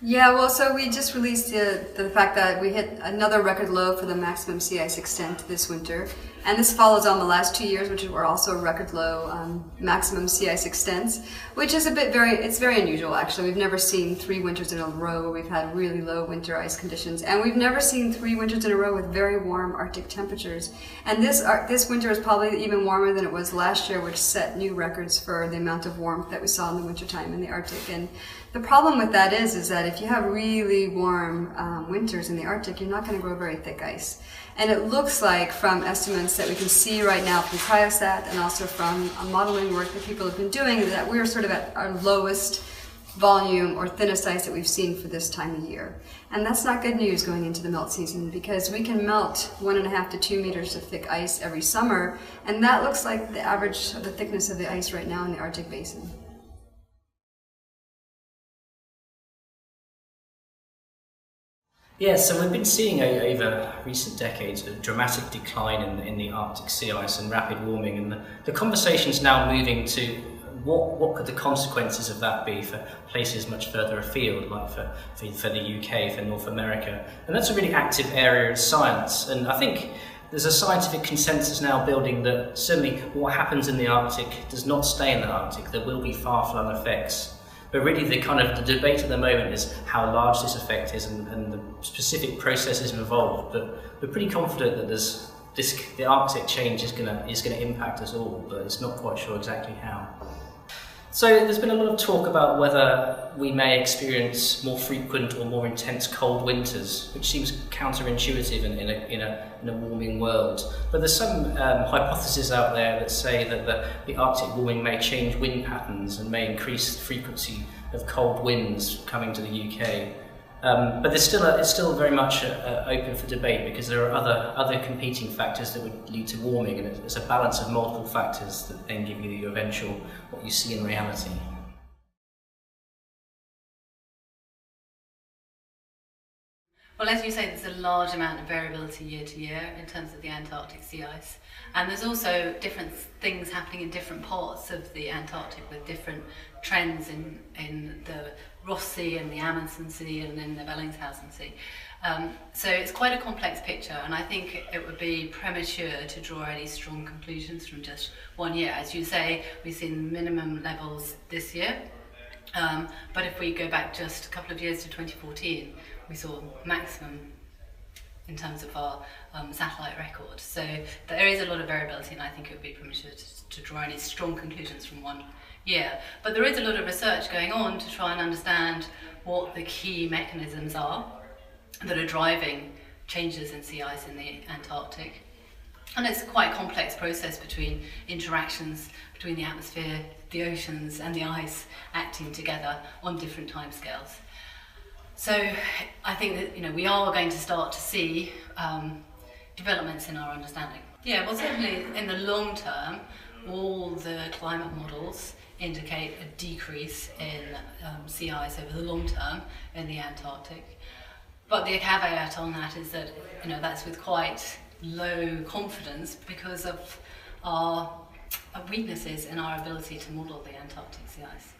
Yeah, well, so we just released the fact that we hit another record low for the maximum sea ice extent this winter. And this follows on the last 2 years, which were also record low maximum sea ice extents, which is it's very unusual actually. We've never seen 3 winters in a row where we've had really low winter ice conditions. And we've never seen 3 winters in a row with very warm Arctic temperatures. And this winter is probably even warmer than it was last year, which set new records for the amount of warmth that we saw in the wintertime in the Arctic. And the problem with that is that if you have really warm winters in the Arctic, you're not going to grow very thick ice. And it looks like, from estimates that we can see right now from Cryosat and also from modeling work that people have been doing, that we're sort of at our lowest volume or thinnest ice that we've seen for this time of year. And that's not good news going into the melt season, because we can melt 1.5 to 2 meters of thick ice every summer, and that looks like the average of the thickness of the ice right now in the Arctic basin. Yeah, so we've been seeing over recent decades a dramatic decline in the Arctic sea ice and rapid warming, and the conversation's now moving to what could the consequences of that be for places much further afield, like for the UK, for North America. And that's a really active area of science, and I think there's a scientific consensus now building that certainly what happens in the Arctic does not stay in the Arctic. There will be far-flung effects. But really the debate at the moment is how large this effect is and the specific processes involved. But we're pretty confident that the Arctic change is gonna impact us all, but it's not quite sure exactly how. So there's been a lot of talk about whether we may experience more frequent or more intense cold winters, which seems counterintuitive in a warming world. But there's some hypotheses out there that say that the Arctic warming may change wind patterns and may increase the frequency of cold winds coming to the UK. But it's still very much open for debate, because there are other competing factors that would lead to warming, and it's a balance of multiple factors that then give you your eventual what you see in reality. Well, as you say, there's a large amount of variability year to year in terms of the Antarctic sea ice. And there's also different things happening in different parts of the Antarctic, with different trends in the Ross Sea and the Amundsen Sea and in the Bellingshausen Sea. So it's quite a complex picture, and I think it would be premature to draw any strong conclusions from just 1 year. As you say, we've seen minimum levels this year. But if we go back just a couple of years to 2014, we saw maximum in terms of our satellite record. So there is a lot of variability, and I think it would be premature to draw any strong conclusions from 1 year. But there is a lot of research going on to try and understand what the key mechanisms are that are driving changes in sea ice in the Antarctic. And it's a quite complex process between interactions between the atmosphere, the oceans and the ice acting together on different timescales. So I think that we are going to start to see developments in our understanding. Yeah, well, certainly in the long term, all the climate models indicate a decrease in sea ice over the long term in the Antarctic. But the caveat on that is that that's with quite low confidence because of our weaknesses in our ability to model the Antarctic sea ice.